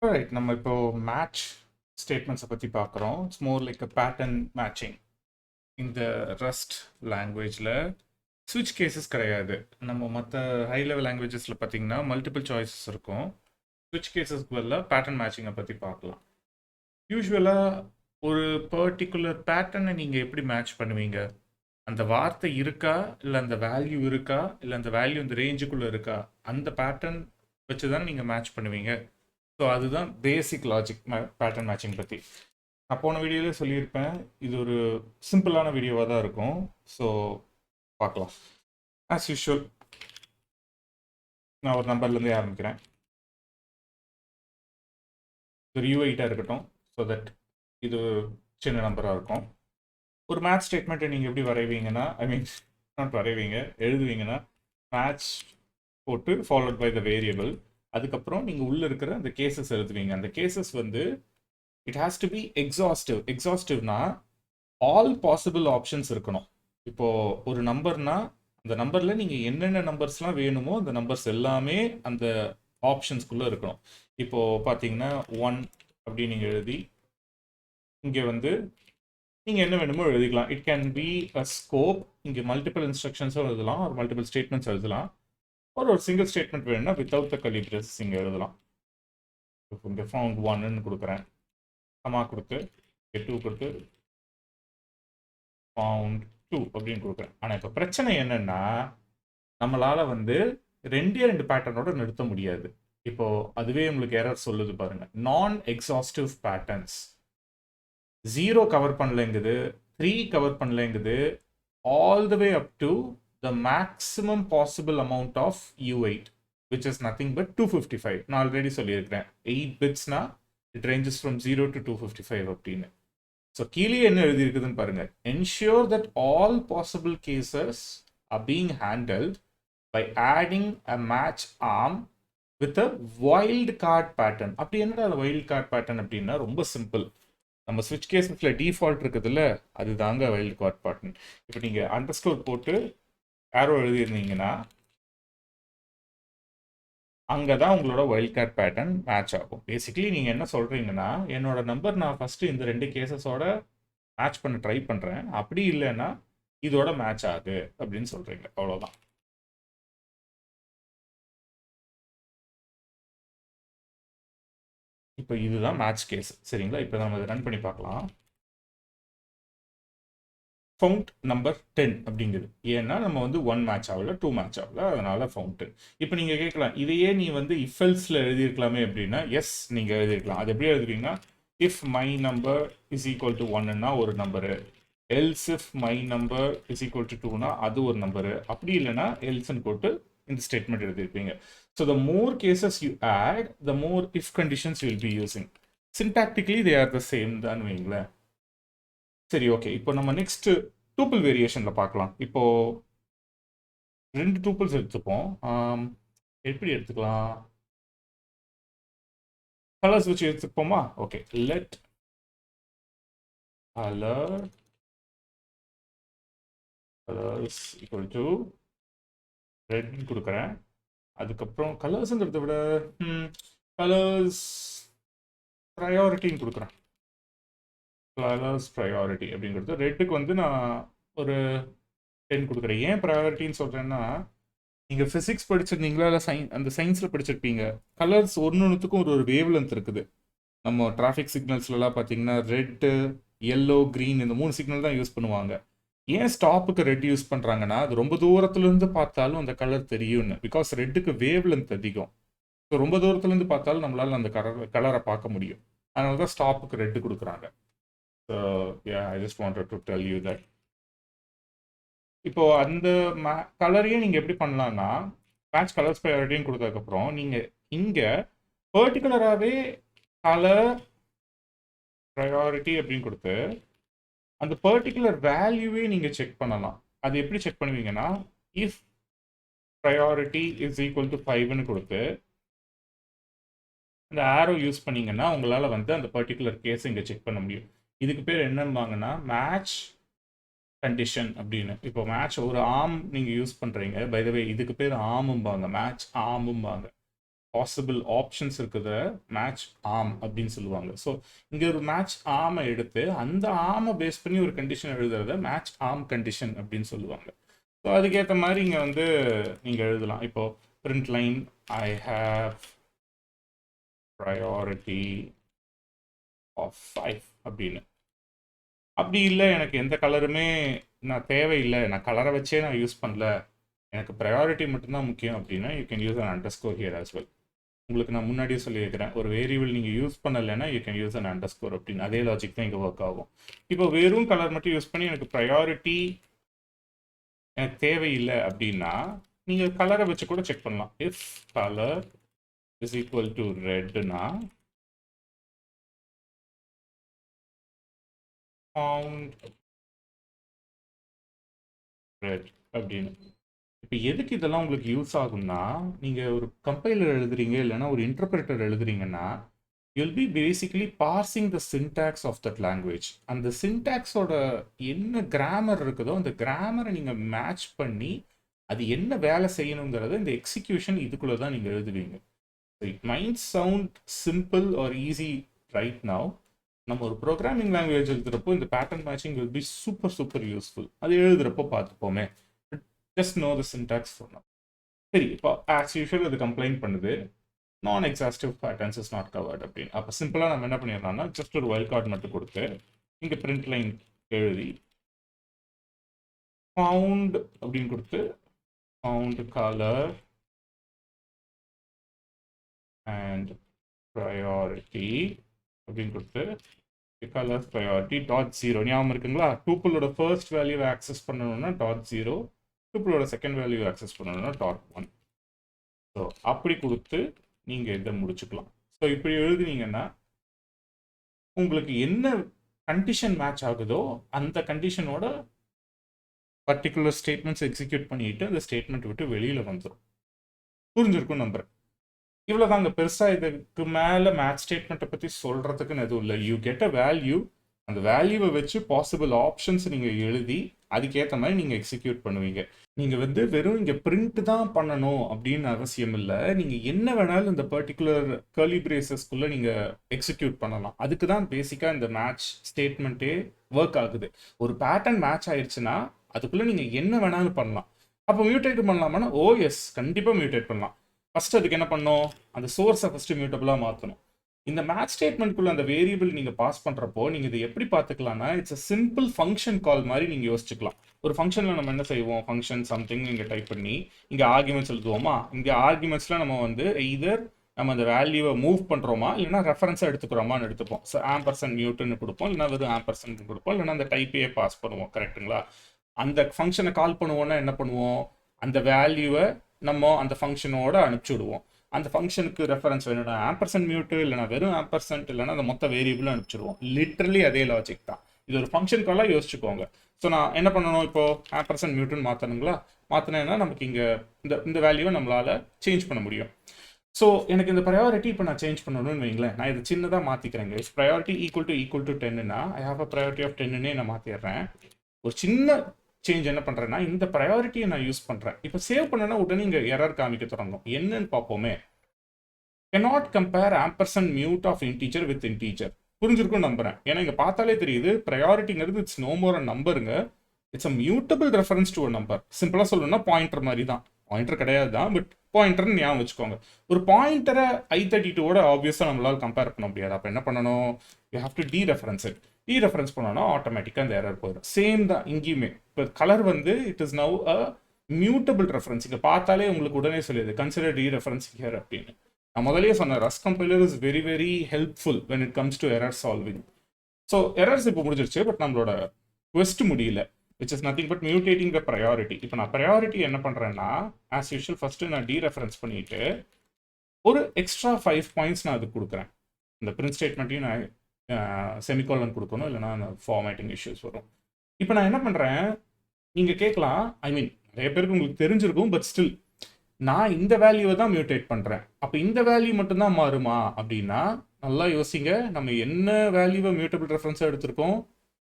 Right. நம்ம இப்போ match ஸ்டேட்மெண்ட்ஸை பற்றி பார்க்குறோம். It's more like a pattern matching. இந்த ரஸ்ட் லாங்குவேஜில் ஸ்விட்ச் கேசஸ் கிடையாது. நம்ம மற்ற ஹை லெவல் லாங்குவேஜஸில் பார்த்தீங்கன்னா மல்டிபிள் சாய்ஸஸ் இருக்கும். ஸ்விட்ச் கேசஸ்க்கு பதிலாக பேட்டர்ன் மேட்சிங்கை பற்றி பார்க்கலாம். யூஸ்வலாக ஒரு பர்டிகுலர் பேட்டர்னை நீங்கள் எப்படி மேட்ச் பண்ணுவீங்க? அந்த வார்த்தை இருக்கா, இல்லை அந்த வேல்யூ இருக்கா, இல்லை அந்த வேல்யூ இந்த ரேஞ்சுக்குள்ளே இருக்கா, அந்த பேட்டர்ன் வச்சு தான் நீங்கள் மேட்ச் பண்ணுவீங்க. ஸோ அதுதான் பேசிக் லாஜிக் பேட்டர்ன் மேட்சிங் பற்றி. நான் போன வீடியோவிலே சொல்லியிருப்பேன், இது ஒரு சிம்பிளான வீடியோவாக தான் இருக்கும். ஸோ பார்க்கலாம். ஆஸ் யூஷுவல் நான் ஒரு நம்பர்லேருந்தே ஆரம்பிக்கிறேன். ஒரு U8 இருக்கட்டும். ஸோ தட் இது சின்ன நம்பராக இருக்கும். ஒரு மேட்ச் ஸ்டேட்மெண்ட்டை நீங்கள் எப்படி வரைவீங்கன்னா, ஐ மீன் நாட் வரைவீங்க, எழுதுவீங்கன்னா மேட்ச் போட்டு ஃபாலோட் பை த வேரியபிள். அதுக்கப்புறம் நீங்கள் உள்ளே இருக்கிற அந்த கேசஸ் எழுதுவீங்க. அந்த கேசஸ் வந்து it has to be exhaustive. எக்ஸாஸ்டிவ்னா ஆல் பாசிபிள் ஆப்ஷன்ஸ் இருக்கணும். இப்போது ஒரு நம்பர்னா அந்த நம்பரில் நீங்கள் என்னென்ன நம்பர்ஸ்லாம் வேணுமோ அந்த நம்பர்ஸ் எல்லாமே அந்த ஆப்ஷன்ஸ்குள்ளே இருக்கணும். இப்போது பார்த்தீங்கன்னா 1 அப்படின்னு நீங்கள் எழுதி இங்கே வந்து நீங்கள் என்ன வேணுமோ எழுதிக்கலாம். It can be a scope. இங்கே மல்டிபிள் இன்ஸ்ட்ரக்ஷன்ஸும் எழுதலாம், ஒரு மல்டிபிள் ஸ்டேட்மெண்ட்ஸ் எழுதலாம். ஒரு சிங்கிள் ஸ்டேட்மெண்ட் வேணும்னா வித்தவுட் த கர்லி பிரேசஸ் இங்கே எழுதலாம். இங்கே ஃபவுண்ட் 1ன்னு கொடுக்குறேன், கமா கொடுத்து 2 கொடுத்து ஃபவுண்ட் 2 அப்படின்னு கொடுக்குறேன். ஆனால் இப்போ பிரச்சனை என்னன்னா, நம்மளால் வந்து ரெண்டு பேட்டர்னோட நிறுத்த முடியாது. இப்போ அதுவே உங்களுக்கு எரர் சொல்லுது பாருங்க. நான் எக்ஸாஸ்டிவ் பேட்டர்ன்ஸ் 0 கவர் பண்ணலைங்குது, 3 கவர் பண்ணலைங்குது, all the way up to the maximum possible amount of U8 which is nothing but 255. நான் ஆல்ரெடி சொல்லியிருக்கிறேன், 8 பிட்ஸ்னா இட் ரேஞ்சஸ் ஃப்ரம் 0 to 255 அப்படின்னு. ஸோ கீழே என்ன எழுதியிருக்குதுன்னு பாருங்க. Ensure that all possible cases are being handled by adding a match arm with a wild card pattern. அப்படி என்னடா அந்த வைல்ட் கார்ட் பேட்டர்ன் அப்படின்னா ரொம்ப சிம்பிள். நம்ம ஸ்விட்ச் கேசஸில் டிஃபால்ட் இருக்குதுல்ல, அது தாங்க வைல்ட் கார்ட் பேட்டர்ன். இப்போ நீங்கள் அண்டர்ஸ்கோர் போட்டு ஆரோ எழுதியிருந்தீங்கன்னா அங்கே தான் உங்களோட வைல்ட் கார்ட் பேட்டர்ன் மேட்ச் ஆகும். பேசிக்கலி நீங்கள் என்ன சொல்கிறீங்கன்னா, என்னோட நம்பர் நான் ஃபஸ்ட்டு இந்த 2 கேசஸோட மேட்ச் பண்ண ட்ரை பண்ணுறேன், அப்படி இல்லைன்னா இதோட மேட்ச் ஆகுது அப்படின்னு சொல்கிறீங்க, அவ்வளோதான். இப்போ இதுதான் மேட்ச் கேஸ், சரிங்களா? இப்போ நம்ம இதை ரன் பண்ணி பார்க்கலாம். Found number 10 அப்படிங்குது. ஏன்னா நம்ம வந்து 1 மேட்ச் ஆகல, 2 மேட்ச் ஆகல, அதனால ஃபவுண்ட். இப்போ நீங்கள் கேட்கலாம், இதையே நீ வந்து இஃபெல்ஸில் எழுதியிருக்கலாமே அப்படின்னா, எஸ் நீங்கள் எழுதியிருக்கலாம். அது எப்படி எழுதுவீங்கன்னா, if my number is equal to 1ன்னா ஒரு number, else if my number is equal to 2னா அது ஒரு நம்பரு, அப்படி இல்லைன்னா எல்ஸ்ன்னு போட்டு இந்த ஸ்டேட்மெண்ட் எழுதியிருப்பீங்க. So the more cases you add, the more if conditions you will be using. Syntactically they are the same தான் வைங்களேன். சரி, ஓகே. இப்போ நம்ம நெக்ஸ்ட் டூப்பிள் வேரியேஷனில் பார்க்கலாம். இப்போ 2 டூப்பிள்ஸ் எடுத்துப்போம். எப்படி எடுத்துக்கலாம்? கலர்ஸ் வச்சு எடுத்துப்போமா? Okay, let colours equal to red கொடுக்குறேன். அதுக்கப்புறம் கலர்ஸுங்கிறத விட கலர்ஸ் ப்ரையாரிட்டின்னு கொடுக்குறேன். கலர்ஸ் ப்ரையாரிட்டி அப்படிங்கிறது ரெட்டுக்கு வந்து நான் ஒரு 10 கொடுக்குறேன். ஏன் ப்ரையாரிட்டின்னு சொல்கிறேன்னா, நீங்கள் ஃபிசிக்ஸ் படிச்சிருந்தீங்களா, இல்லை அந்த சயின்ஸில் படிச்சிருப்பீங்க. கலர்ஸ் ஒன்றுத்துக்கும் ஒரு வேவ் லென்த் இருக்குது. நம்ம டிராஃபிக் சிக்னல்ஸ்லாம் பார்த்தீங்கன்னா ரெட்டு, எல்லோ, க்ரீன் இந்த 3 சிக்னல் தான் யூஸ் பண்ணுவாங்க. ஏன் ஸ்டாப்புக்கு ரெட் யூஸ் பண்ணுறாங்கன்னா, அது ரொம்ப தூரத்துலேருந்து பார்த்தாலும் அந்த கலர் தெரியும்னு. பிகாஸ் ரெட்டுக்கு வேவ் லென்த் அதிகம். ஸோ ரொம்ப தூரத்துலேருந்து பார்த்தாலும் நம்மளால் அந்த கலரை பார்க்க முடியும். அதனால தான் ஸ்டாப்புக்கு ரெட்டு கொடுக்குறாங்க. So I just wanted to tell you that. இப்போ அந்த கலரையே நீங்கள் எப்படி பண்ணலாம்னா, மேட்ச் கலர்ஸ் ப்ரையாரிட்டின்னு கொடுத்ததுக்கப்புறம் நீங்கள் இங்கே பர்டிகுலராகவே கலர் ப்ரையாரிட்டி அப்படின்னு கொடுத்து அந்த பர்டிகுலர் வேல்யூவே நீங்கள் செக் பண்ணலாம். அது எப்படி செக் பண்ணுவீங்கன்னா, if priority is equal to 5ன்னு கொடுத்து அந்த ஆரோ யூஸ் பண்ணீங்கன்னா உங்களால் வந்து அந்த பர்டிகுலர் கேஸ் இங்கே செக் பண்ண முடியும். இதுக்கு பேர் என்னம்பாங்கன்னா மேட்ச் கண்டிஷன் அப்படின்னு. இப்போ மேட்ச் ஒரு ஆர்ம் நீங்கள் யூஸ் பண்ணுறீங்க, பை த வே இதுக்கு பேர் ஆர்மும்பாங்க, மேட்ச் ஆர்மும்பாங்க. பாசிபிள் ஆப்ஷன்ஸ் இருக்குது மேட்ச் ஆம் அப்படின்னு சொல்லுவாங்க. ஸோ இங்கே ஒரு மேட்ச் ஆமை எடுத்து அந்த ஆமை பேஸ் பண்ணி ஒரு கண்டிஷன் எழுதுறத மேட்ச் ஆம் கண்டிஷன் அப்படின்னு சொல்லுவாங்க. ஸோ அதுக்கேற்ற மாதிரி இங்கே வந்து நீங்கள் எழுதலாம். இப்போ print line I have priority of 5 அப்படின்னு. அப்படி இல்லை எனக்கு எந்த கலருமே நான் தேவையில்லை, நான் கலரை வச்சே நான் யூஸ் பண்ணல, எனக்கு ப்ரையாரிட்டி மட்டும்தான் முக்கியம் அப்படின்னா you can use and underscore here as well. உங்களுக்கு நான் முன்னாடியே சொல்லியிருக்கிறேன், ஒரு வேரியபிள் நீங்கள் யூஸ் பண்ணலைன்னா you can use and underscore அப்படின்னு. அதே லாஜிக் தான் இங்கே ஒர்க் ஆகும். இப்போ வெறும் கலர் மட்டும் யூஸ் பண்ணி எனக்கு ப்ரையாரிட்டி எனக்கு தேவையில்லை அப்படின்னா நீங்கள் கலரை வச்சு கூட செக் பண்ணலாம். If colour is equal to ரெட்னா ஃபவுண்ட் ரெட் அப்படின்னு. இப்போ எதுக்கு இதெல்லாம் உங்களுக்கு யூஸ் ஆகும்னா, நீங்கள் ஒரு கம்பைலர் எழுதுறீங்க இல்லைன்னா ஒரு interpreter எழுதுறீங்கன்னா you'll be basically parsing the syntax of that language. அந்த சின்டாக்ஸோட என்ன கிராமர் இருக்குதோ அந்த கிராமரை நீங்கள் மேட்ச் பண்ணி அது என்ன வேலை செய்யணுங்கிறத இந்த எக்ஸிக்யூஷன் இதுக்குள்ளே தான் நீங்கள் எழுதுவீங்க. It might sound simple or easy right now. நம்ம ஒரு ப்ரோக்ராமிங் லாங்குவேஜ் எழுதுறப்போ இந்த pattern matching will be super useful. அது எழுதுறப்போ பார்த்துப்போமே. ஜஸ்ட் நோ த சின்டாக்ஸ் சொன்னோம். சரி, இப்போ ஆஸ் யூஷுவல் அது கம்ப்ளைண்ட் பண்ணுது நான் exhaustive patterns is not covered அப்படின்னு. அப்போ சிம்பிளாக நம்ம என்ன பண்ணிடலாம்னா ஜஸ்ட் ஒரு வைல்ட் கார்டு மட்டும் கொடுத்து இங்கே பிரிண்ட் லைன் எழுதி ஃபவுண்ட் அப்படின்னு கொடுத்து ஃபவுண்ட் கலர் அண்ட் ப்ரையாரிட்டி அப்படின்னு கொடுத்து கலர் ப்ரையாரிட்டி .0 ஞாபகம் இருக்குங்களா? டூப்பிளோட ஃபர்ஸ்ட் வேல்யூவை ஆக்சஸ் பண்ணணும்னா .0, டூப்பிளோட செகண்ட் வேல்யூ ஆக்சஸ் பண்ணணும்னா .1. ஸோ அப்படி கொடுத்து நீங்கள் இதை முடிச்சுக்கலாம். ஸோ இப்படி எழுதுனீங்கன்னா உங்களுக்கு என்ன கண்டிஷன் மேட்ச் ஆகுதோ அந்த கண்டிஷனோட பர்டிகுலர் ஸ்டேட்மெண்ட்ஸ் எக்ஸிக்யூட் பண்ணிட்டு அந்த ஸ்டேட்மெண்ட் விட்டு வெளியில் வந்துடும். புரிஞ்சிருக்கும் நம்புறேன். இவ்வளோதாங்க. பெருசாக இதுக்கு மேலே மேட்ச் ஸ்டேட்மெண்ட்டை பற்றி சொல்கிறதுக்குன்னு எதுவும் இல்லை. யூ கெட் அ வேல்யூ, அந்த வேல்யூவை வச்சு பாசிபிள் ஆப்ஷன்ஸ் நீங்கள் எழுதி அதுக்கேற்ற மாதிரி நீங்கள் எக்ஸிக்யூட் பண்ணுவீங்க. நீங்கள் வந்து வெறும் இங்கே பிரிண்ட் தான் பண்ணணும் அப்படின்னு அவசியம் இல்லை. நீங்கள் என்ன வேணாலும் இந்த பர்டிகுலர் கர்லி பிரேசஸ்க்குள்ளே நீங்கள் எக்ஸிக்யூட் பண்ணலாம். அதுக்கு தான் பேசிக்காக இந்த மேட்ச் ஸ்டேட்மெண்ட்டே ஒர்க் ஆகுது. ஒரு பேட்டர்ன் மேட்ச் ஆயிடுச்சுன்னா அதுக்குள்ளே நீங்கள் என்ன வேணாலும் பண்ணலாம். அப்போ மியூட்டேட் பண்ணலாமான்னா எஸ், கண்டிப்பாக மியூட்டேட் பண்ணலாம். ஃபஸ்ட் அதுக்கு என்ன பண்ணணும், அந்த சோர்ஸை ஃபஸ்ட்டு மியூட்டபிளாக மாற்றணும். இந்த மேட்ச் ஸ்டேட்மெண்ட்குள்ள அந்த வேரியபிள் நீங்கள் பாஸ் பண்ணுறப்போ நீங்கள் இதை எப்படி பார்த்துக்கலாம்னா it's a simple function call மாதிரி நீங்கள் யோசிச்சுக்கலாம். ஒரு ஃபங்க்ஷனில் நம்ம என்ன செய்வோம், ஃபங்க்ஷன் சம்திங் இங்கே டைப் பண்ணி இங்கே ஆர்குமெண்ட்ஸ் எழுதுவோமா. இங்கே ஆர்குமெண்ட்ஸில் நம்ம வந்து இதர் நம்ம அந்த வேல்யூவை மூவ் பண்ணுறோமா இல்லைனா ரெஃபரன்ஸாக எடுத்துக்கிறோமான்னு எடுத்துப்போம். ஸோ ஆம்பர்சன்ட் மியூட்னு கொடுப்போம், இல்லைனா வெறும் ஆம்பர்சன்ட் கொடுப்போம், இல்லைனா அந்த டைப்பையே பாஸ் பண்ணுவோம். கரெக்டுங்களா? அந்த ஃபங்க்ஷனை கால் பண்ணுவோன்னா என்ன பண்ணுவோம், அந்த வேல்யூவை நம்ம அந்த ஃபங்க்ஷனோட அனுப்பிச்சி விடுவோம். அந்த ஃபங்க்ஷனுக்கு ரெஃபரன்ஸ் வேணும்னா ஆம்பர்சன்ட் மியூட்டு, இல்லைனா வெறும் ஆம்பர்சன்ட், இல்லைனா அந்த மொத்த வேரியபிளும் அனுப்பிச்சிடுவோம். லிட்ரலி அதே லாஜிக் தான். இது ஒரு ஃபங்க்ஷன் காலாக யோசிச்சுக்கோங்க. ஸோ நான் என்ன பண்ணணும், இப்போ ஆம்பர்சன்ட் மியூட்டுன்னு மாற்றணுங்களா, மாற்றினேன்னா நமக்கு இங்கே இந்த வேல்யூவை நம்மளால் சேஞ்ச் பண்ண முடியும். ஸோ எனக்கு இந்த ப்ரையாரிட்டி இப்போ நான் சேஞ்ச் பண்ணணும்னு வைங்களேன். நான் இதை சின்னதாக மாற்றிக்கிறேங்க. இஃப் ப்ரையாரிட்டி ஈக்குவல் டு 10னா I have a priority of 10ன்னே நான் மாற்றிடுறேன். ஒரு சின்ன சேஞ்ச் என்ன பண்ணுறேன்னா இந்த ப்ரையாரிட்டியை நான் யூஸ் பண்ணுறேன். இப்போ சேவ் பண்ணேன்னா உடனே இங்கே எரர் காமிக்க தொடங்கும். என்னன்னு பார்ப்போமே. cannot compare ampersand mute of integer with integer. புரிஞ்சிருக்கும் நம்புறேன். ஏன்னா இங்கே பார்த்தாலே தெரியுது ப்ரையாரிட்டிங்கிறது இட்ஸ் நோ மோர் அ நம்பருங்க. It's a mutable reference to a number. சிம்பிளாக சொல்லணும்னா பாயிண்டர் மாதிரி தான். பாயிண்டர் கிடையாது தான், பட் பாயிண்டர்னு ஞாபகம் வச்சுக்கோங்க. ஒரு பாயிண்டரை i32ஓட ஆப்வியஸாக நம்மளால் கம்பேர் பண்ண முடியாது. அப்போ என்ன பண்ணணும், you have to dereference it. Dereference பண்ணோன்னா ஆட்டோமேட்டிக்காக அந்த எரர் போயிடும். சேம் தான் இங்கேயுமே. இப்போ கலர் வந்து it is now a mutable reference. இங்கே பார்த்தாலே உங்களுக்கு உடனே சொல்லிடுது கன்சிடர் டீரெஃபரன்ஸ் ஹியர் அப்படின்னு. நான் முதலே சொன்னேன், rust compiler is very very helpful when it comes to error solving. So errors இப்போ முடிஞ்சிருச்சு, பட் நம்மளோட குவெஸ்ட் முடியல. which is nothing but mutating the priority. இப்போ நான் ப்ரையாரிட்டி என்ன பண்ணுறேன்னா ஆஸ் யூஷுவல் ஃபஸ்ட்டு நான் டீரெஃபரன்ஸ் பண்ணிவிட்டு ஒரு எக்ஸ்ட்ரா 5 பாயிண்ட்ஸ் நான் அதுக்கு கொடுக்குறேன். இந்த பிரிண்ட் ஸ்டேட்மெண்ட்டையும் நான் செமிகாலன் கொடுக்கணும், இல்லைனா அந்த ஃபார்மேட்டிங் இஷ்யூஸ் வரும். இப்போ நான் என்ன பண்ணுறேன், நீங்கள் கேட்கலாம், ஐ மீன் நிறைய பேருக்கு உங்களுக்கு தெரிஞ்சிருக்கும், பட் ஸ்டில் நான் இந்த வேல்யூவை தான் மியூட்டேட் பண்ணுறேன். அப்போ இந்த வேல்யூ மட்டும்தான் மாறுமா அப்படின்னா நல்லா யோசிங்க. நம்ம என்ன வேல்யூவை மியூட்டபிள் ரெஃபரன்ஸாக எடுத்திருக்கோம்,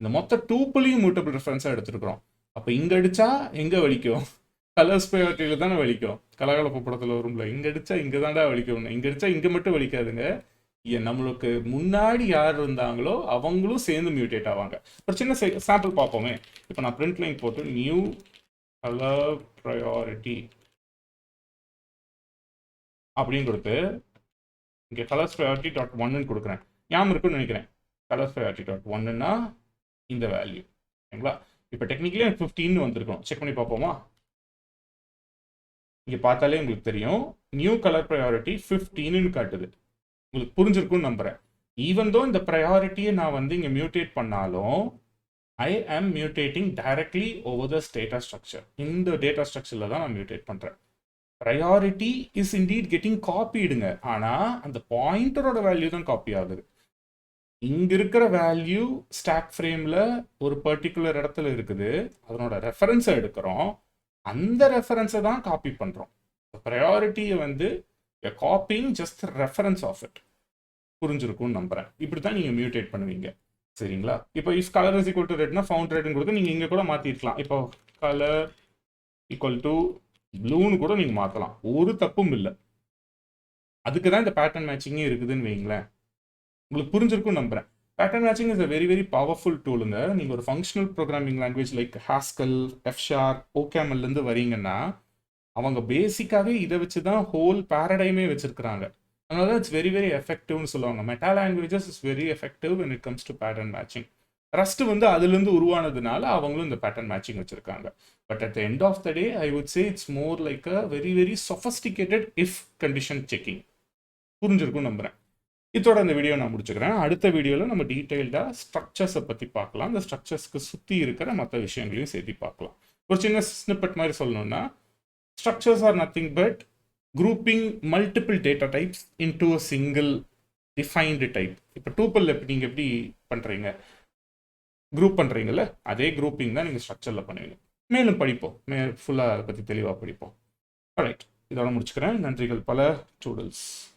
இந்த மொத்த டூப்புலையும் மியூட்டபிள் ரெஃபரன்ஸாக எடுத்துருக்கிறோம். அப்போ இங்கே அடித்தா எங்கே வலிக்கும், கலர்ஸ் ப்ரையாரிட்டியில் தானே வலிக்கும். கலகலப்பு படத்தில் வரும்ல, இங்கே அடித்தா இங்கே தாண்டா வலிக்கும், இங்கே அடித்தா இங்கே மட்டும் வலிக்காதுங்க. நம்மளுக்கு முன்னாடி யார் இருந்தாங்களோ அவங்களும் சேர்ந்து மியூட்டேட் ஆவாங்க. ஒரு சின்ன சாம்பிள் பார்ப்போமே. இப்போ நான் பிரிண்ட் லைன் போட்டு நியூ கலர் ப்ரையாரிட்டி அப்படின்னு கொடுத்து இங்கே கலர்ஸ் ப்ரையாரிட்டி டாட் ஒன்னு கொடுக்குறேன். ஞாபகம் இருக்குன்னு நினைக்கிறேன். கலர்ஸ் ப்ரையாரிட்டி டாட் ஒன்னுன்னா இந்த வேல்யூ, சரிங்களா? இப்போ டெக்னிக்கலி 15 வந்திருக்கும். செக் பண்ணி பார்ப்போமா? இங்கே பார்த்தாலே உங்களுக்கு தெரியும், நியூ கலர் ப்ரையாரிட்டி 15ன்னு காட்டுது. உங்களுக்கு புரிஞ்சிருக்கும்னு நம்புகிறேன். ஈவன் தோ இந்த ப்ரையாரிட்டியை நான் வந்து இங்கே மியூட்டேட் பண்ணாலும் ஐ ஆம் mutating directly over the data structure. இந்த டேட்டா ஸ்ட்ரக்சரில் தான் நான் மியூட்டேட் பண்ணுறேன். ப்ரையாரிட்டி இஸ் இன்டீட் கெட்டிங் காப்பிடுங்க, ஆனால் அந்த பாயிண்டரோட வேல்யூ தான் காப்பி ஆகுது. இங்கே இருக்கிற வேல்யூ ஸ்டாக் ஃப்ரேமில் ஒரு பர்டிகுலர் இடத்துல இருக்குது, அதனோட ரெஃபரன்ஸை எடுக்கிறோம், அந்த ரெஃபரன்ஸை தான் காப்பி பண்ணுறோம். ப்ரையாரிட்டியை வந்து copying just reference of it. புரிஞ்சிருக்கும்னு நம்புகிறேன். இப்படி தான் நீங்கள் மியூட்டேட் பண்ணுவீங்க, சரிங்களா? இப்போ if colour is equal to ரெட்னா ஃபவுண்ட் ரெட்னு கொடுத்து நீங்கள் இங்கே கூட மாற்றிருக்கலாம். இப்போ கலர் ஈக்குவல் டு ப்ளூன்னு கூட நீங்கள் மாற்றலாம், ஒரு தப்பும் இல்லை. அதுக்கு தான் இந்த பேட்டர்ன் மேட்சிங்கே இருக்குதுன்னு வைங்களேன். உங்களுக்கு புரிஞ்சிருக்கும் நம்புகிறேன். Pattern matching is a very very powerful டூலுங்க. நீங்கள் ஒரு functional programming language like Haskell, F sharp, ஓகேமல்லேருந்து வரீங்கன்னா அவங்க பேசிக்காகவே இதை வச்சு தான் ஹோல் பேரடைமே வச்சுருக்கிறாங்க. அதனால தான் இட்ஸ் வெரி வெரி எஃபெக்டிவ்னு சொல்லுவாங்க. Meta languages is very effective when it comes to pattern matching. Rust வந்து அதுலேருந்து உருவானதுனால அவங்களும் இந்த பேட்டர்ன் மேட்சிங் வச்சுருக்காங்க. But at the end of the day I would say it's more like a very very sophisticated if condition checking. புரிஞ்சிருக்கும் நம்புகிறேன். இதோட அந்த வீடியோ நான் முடிச்சுக்கிறேன். அடுத்த வீடியோவில் நம்ம டீட்டெயில்டாக ஸ்ட்ரக்சர்ஸை பற்றி பார்க்கலாம். அந்த ஸ்ட்ரக்சர்ஸ்க்கு சுற்றி இருக்கிற மற்ற விஷயங்களையும் சேர்த்து பார்க்கலாம். ஒரு சின்ன ஸ்னிப்பெட் மாதிரி சொல்லணும்னா, structures R nothing but grouping multiple data types into a single defined type. இப்போ டூப்பிள் நீங்கள் எப்படி பண்ணுறீங்க, குரூப் பண்ணுறீங்கல்ல, அதே குரூப்பிங் தான் நீங்கள் ஸ்ட்ரக்சரில் பண்ணுவீங்க. மேலும் படிப்போம், ஃபுல்லாக அதை பற்றி தெளிவாக படிப்போம். ரைட், இதோட முடிச்சுக்கிறேன். நன்றிகள் பல. டூடல்ஸ்.